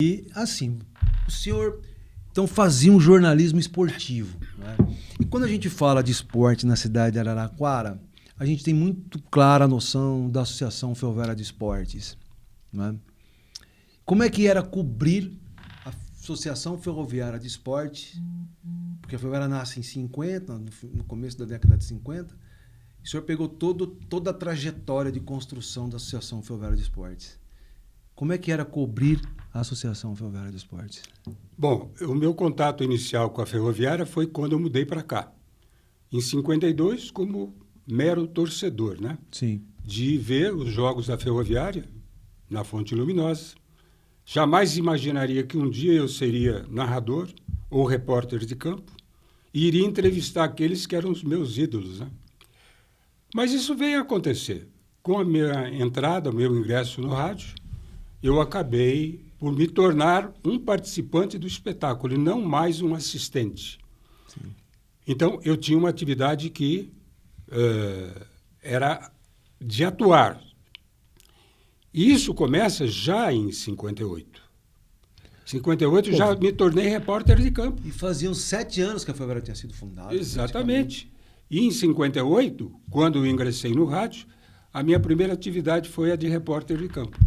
E, assim, o senhor então fazia um jornalismo esportivo, né? E quando a gente fala de esporte na cidade de Araraquara, a gente tem muito clara a noção da Associação Ferroviária de Esportes, né? Como é que era cobrir a Associação Ferroviária de Esportes? Porque a Ferroviária nasce em 50, no começo da década de 50. O senhor pegou toda a trajetória de construção da Associação Ferroviária de Esportes. Como é que era cobrir a Associação Ferroviária de Esportes? Bom, o meu contato inicial com a Ferroviária foi quando eu mudei para cá. Em 52, como mero torcedor, né? Sim. De ver os jogos da Ferroviária na Fonte Luminosa. Jamais imaginaria que um dia eu seria narrador ou repórter de campo e iria entrevistar aqueles que eram os meus ídolos, né? Mas isso veio a acontecer. Com a minha entrada, o meu ingresso no rádio, eu acabei por me tornar um participante do espetáculo e não mais um assistente. Sim. Então, eu tinha uma atividade que era de atuar. E isso começa já em 58. Em 58 já me tornei repórter de campo. E faziam 7 anos que a Ferroviária tinha sido fundada. Exatamente. E em 58, quando eu ingressei no rádio, a minha primeira atividade foi a de repórter de campo.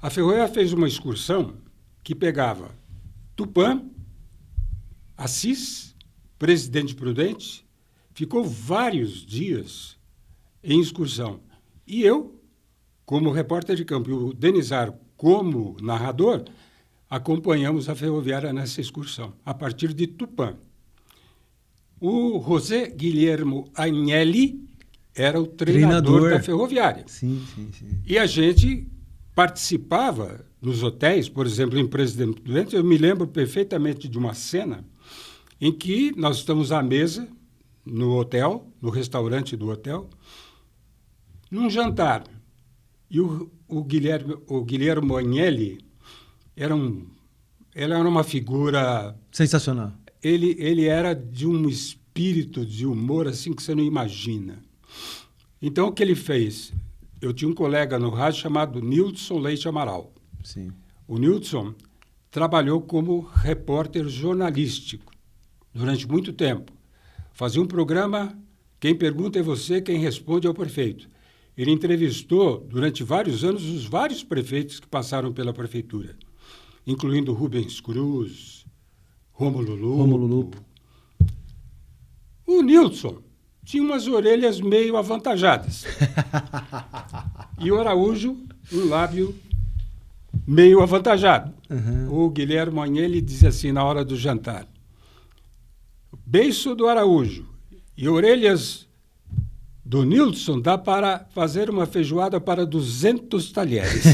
A Ferroviária fez uma excursão que pegava Tupã, Assis, Presidente Prudente, ficou vários dias em excursão. E eu, como repórter de campo, e o Denizar, como narrador, acompanhamos a Ferroviária nessa excursão, a partir de Tupã. O José Guilhermo Agnelli era o treinador da Ferroviária. Sim. E a gente participava nos hotéis, por exemplo, em Presidente Prudente. Eu me lembro perfeitamente de uma cena em que nós estamos à mesa no hotel, no restaurante do hotel, num jantar. E o Guilhermo Agnelli era uma figura... Sensacional. Ele era de um espírito de humor assim que você não imagina. Então, o que ele fez? Eu tinha um colega no rádio chamado Nilson Leite Amaral. Sim. O Nilson trabalhou como repórter jornalístico durante muito tempo. Fazia um programa, quem pergunta é você, quem responde é o prefeito. Ele entrevistou durante vários anos os vários prefeitos que passaram pela prefeitura, incluindo Rubens Cruz, Rômulo Lupo. O Nilson tinha umas orelhas meio avantajadas. E o Araújo, um lábio meio avantajado. Uhum. O Guilherme Agnelli dizia assim, na hora do jantar: beiço do Araújo e orelhas do Nilson dá para fazer uma feijoada para 200 talheres.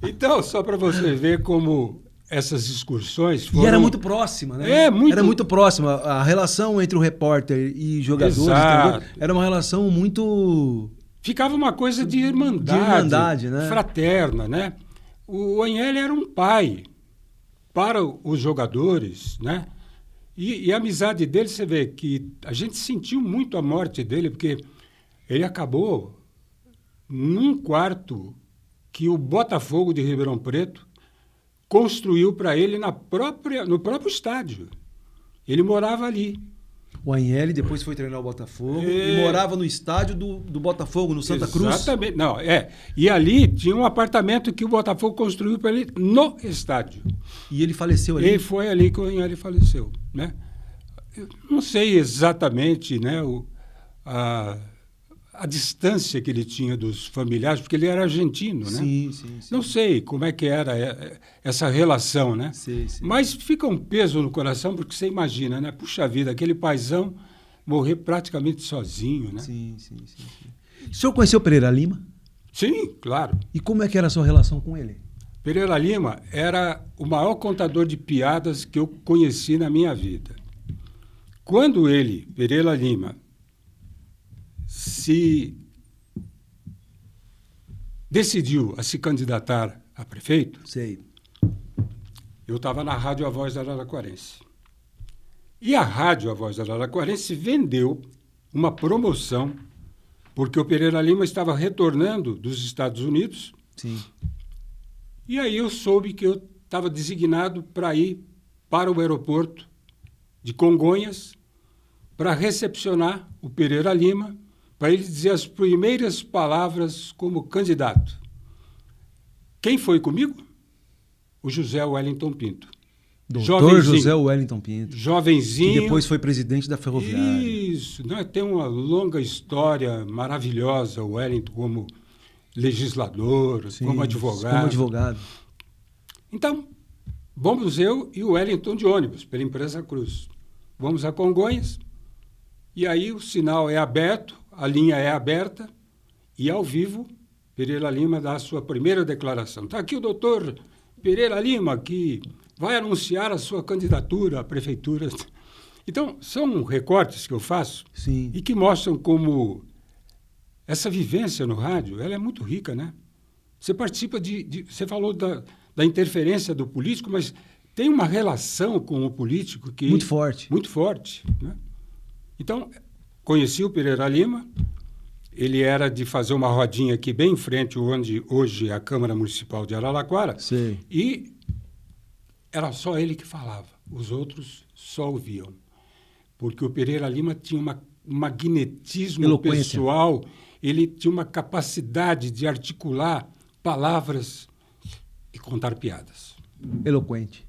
Então, só para você ver como essas excursões foram... E era muito próxima, né? Era muito próxima. A relação entre o repórter e jogadores era uma relação muito... Ficava uma coisa de irmandade, né? Fraterna, né? O Agnelli era um pai para os jogadores, né? E a amizade dele, você vê que a gente sentiu muito a morte dele, porque ele acabou num quarto que o Botafogo de Ribeirão Preto construiu para ele no próprio estádio. Ele morava ali. O Agnelli depois foi treinar o Botafogo e morava no estádio do Botafogo, no Santa Cruz. Exatamente. E ali tinha um apartamento que o Botafogo construiu para ele no estádio. E ele faleceu ali? E foi ali que o Agnelli faleceu, né? Eu não sei exatamente, né, a distância que ele tinha dos familiares, porque ele era argentino, né? Sim. Não sei como é que era essa relação, né? Sim. Mas fica um peso no coração, porque você imagina, né? Puxa vida, aquele paizão morrer praticamente sozinho, né? Sim. O senhor conheceu Pereira Lima? Sim, claro. E como é que era a sua relação com ele? Pereira Lima era o maior contador de piadas que eu conheci na minha vida. Quando ele, Pereira Lima, se decidiu a se candidatar a prefeito, sei, eu estava na Rádio A Voz da Araraquarense. E a Rádio A Voz da Araraquarense vendeu uma promoção porque o Pereira Lima estava retornando dos Estados Unidos. Sim. E aí eu soube que eu estava designado para ir para o aeroporto de Congonhas para recepcionar o Pereira Lima, para ele dizer as primeiras palavras como candidato. Quem foi comigo? O José Wellington Pinto. Doutor José Wellington Pinto. Jovenzinho. Que depois foi presidente da Ferroviária. Isso. Né? Tem uma longa história maravilhosa, o Wellington como legislador, Sim, como advogado. Como advogado. Então, vamos eu e o Wellington de ônibus, pela empresa Cruz. Vamos a Congonhas, e aí o sinal é aberto, a linha é aberta, e ao vivo, Pereira Lima dá a sua primeira declaração. Está aqui o doutor Pereira Lima, que vai anunciar a sua candidatura à prefeitura. Então, são recortes que eu faço. Sim. E que mostram como essa vivência no rádio, ela é muito rica, né? Você participa você falou da interferência do político, mas tem uma relação com o político que... Muito forte. Muito forte, né? Então, conheci o Pereira Lima, ele era de fazer uma rodinha aqui bem em frente, onde hoje é a Câmara Municipal de Araraquara. Sim. E era só ele que falava, os outros só ouviam. Porque o Pereira Lima tinha um magnetismo Eloquência. pessoal, ele tinha uma capacidade de articular palavras e contar piadas. Eloquente.